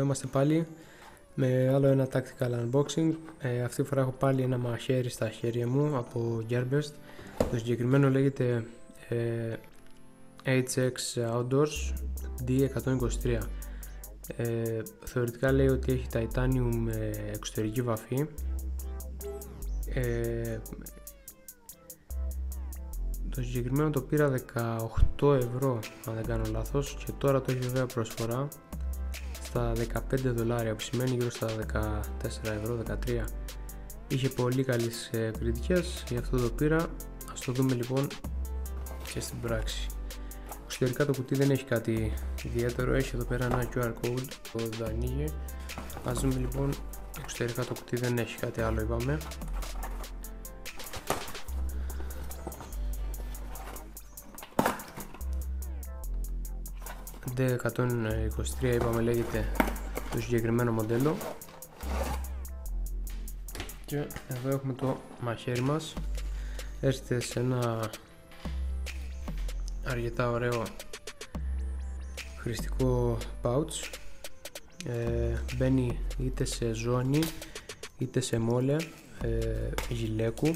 είμαστε πάλι με άλλο ένα tactical unboxing. Αυτή τη φορά έχω πάλι ένα μαχαίρι στα χέρια μου από Gearbest. Το συγκεκριμένο λέγεται HX Outdoors D123. Θεωρητικά λέει ότι έχει titanium εξωτερική βαφή. Το συγκεκριμένο το πήρα 18 ευρώ αν δεν κάνω λάθος, και τώρα το έχει βέβαια προσφορά στα 15 δολάρια, που σημαίνει γύρω στα 14 ευρώ, 13. Είχε πολύ καλές κριτικές, γι' αυτό το πήρα. Ας το δούμε λοιπόν και στην πράξη. Εξωτερικά το κουτί δεν έχει κάτι ιδιαίτερο, έχει εδώ πέρα ένα QR code που το ανοίγει. Ας δούμε λοιπόν, εξωτερικά το κουτί δεν έχει κάτι άλλο, είπαμε. D123 είπαμε λέγεται το συγκεκριμένο μοντέλο, και εδώ έχουμε το μαχαίρι μας. Έρχεται σε ένα αρκετά ωραίο χρηστικό pouch. Μπαίνει είτε σε ζώνη είτε σε μόλε γυλαίκου.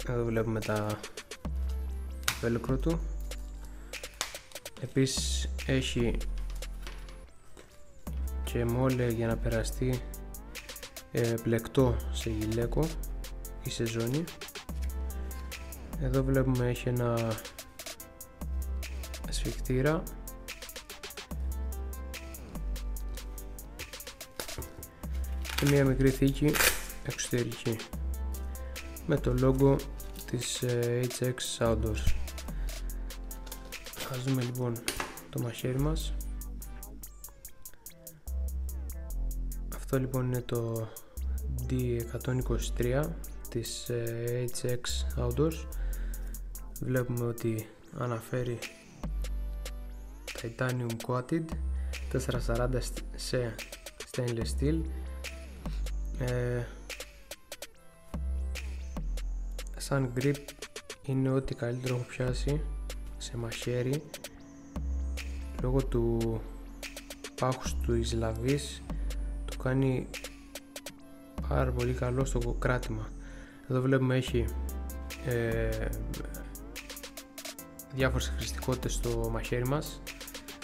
Εδώ βλέπουμε τα velcro του. Επίσης έχει και μόλε για να περαστεί πλεκτό σε γυλαίκο ή σε ζώνη. Εδώ βλέπουμε έχει ένα σφιχτήρα και μια μικρή θήκη εξωτερική με το logo της HX Outdoors. Ας δούμε λοιπόν το μαχαίρι μας. Αυτό λοιπόν είναι το D123 της HX Outdoors. Βλέπουμε ότι αναφέρει Titanium Coated 440 σε Stainless Steel. Σαν grip είναι ό,τι καλύτερο έχω πιάσει σε μαχαίρι, λόγω του πάχους του Ισλαβής. Το κάνει πάρα πολύ καλό στο κράτημα. Εδώ βλέπουμε έχει διάφορες χρηστικότητες στο μαχαίρι μας.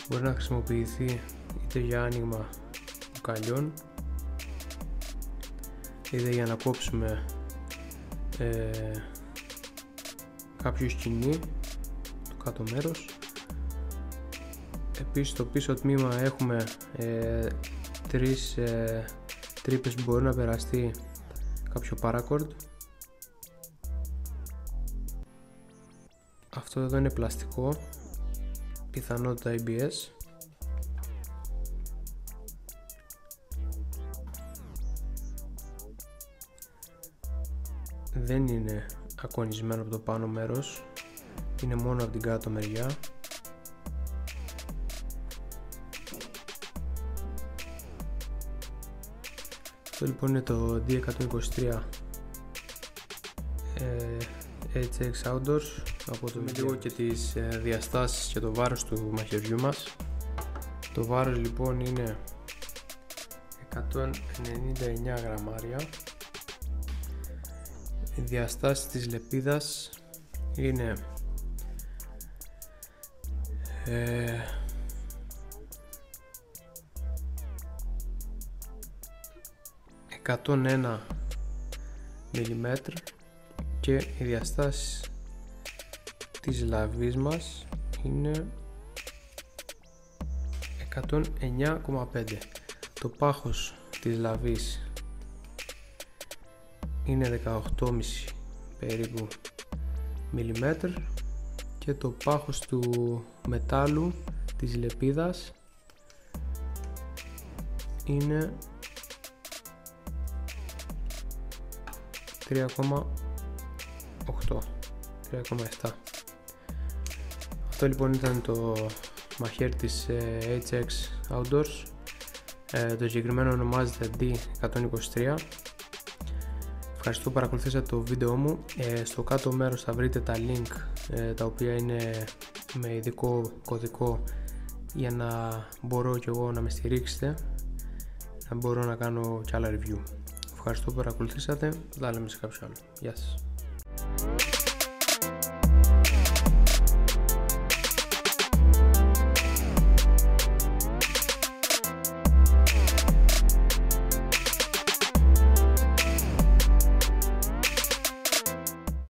Μπορεί να χρησιμοποιηθεί είτε για άνοιγμα μπουκαλιών, είτε για να κόψουμε κάποιο σκοινί, το κάτω μέρος. Επίσης στο πίσω τμήμα έχουμε τρεις τρύπες που μπορεί να περαστεί κάποιο paracord. Αυτό εδώ είναι πλαστικό, πιθανότητα ABS. Δεν είναι ακονισμένο από το πάνω μέρος, είναι μόνο από την κάτω μεριά. Αυτό λοιπόν είναι το D123 HX Outdoors. Από το λίγο και τις διαστάσεις και το βάρος του μαχαιριού μας. Το βάρος λοιπόν είναι 199 γραμμάρια. Οι διαστάσεις της λεπίδας είναι 101 mm και οι διαστάσεις της λαβής μας είναι 109,5. Το πάχος της λαβής είναι 18,5 περίπου mm και το πάχος του μετάλλου της λεπίδας είναι 3,7. Αυτό λοιπόν ήταν το μαχαίρι της HX Outdoors. Το συγκεκριμένο ονομάζεται D123. Ευχαριστώ που παρακολουθήσατε το βίντεο μου. Στο κάτω μέρος θα βρείτε τα link τα οποία είναι με ειδικό κωδικό για να μπορώ κι εγώ να με στηρίξετε, να μπορώ να κάνω κι άλλα review. Ευχαριστώ που παρακολουθήσατε, θα τα λέμε σε κάποιο άλλο. Γεια σας.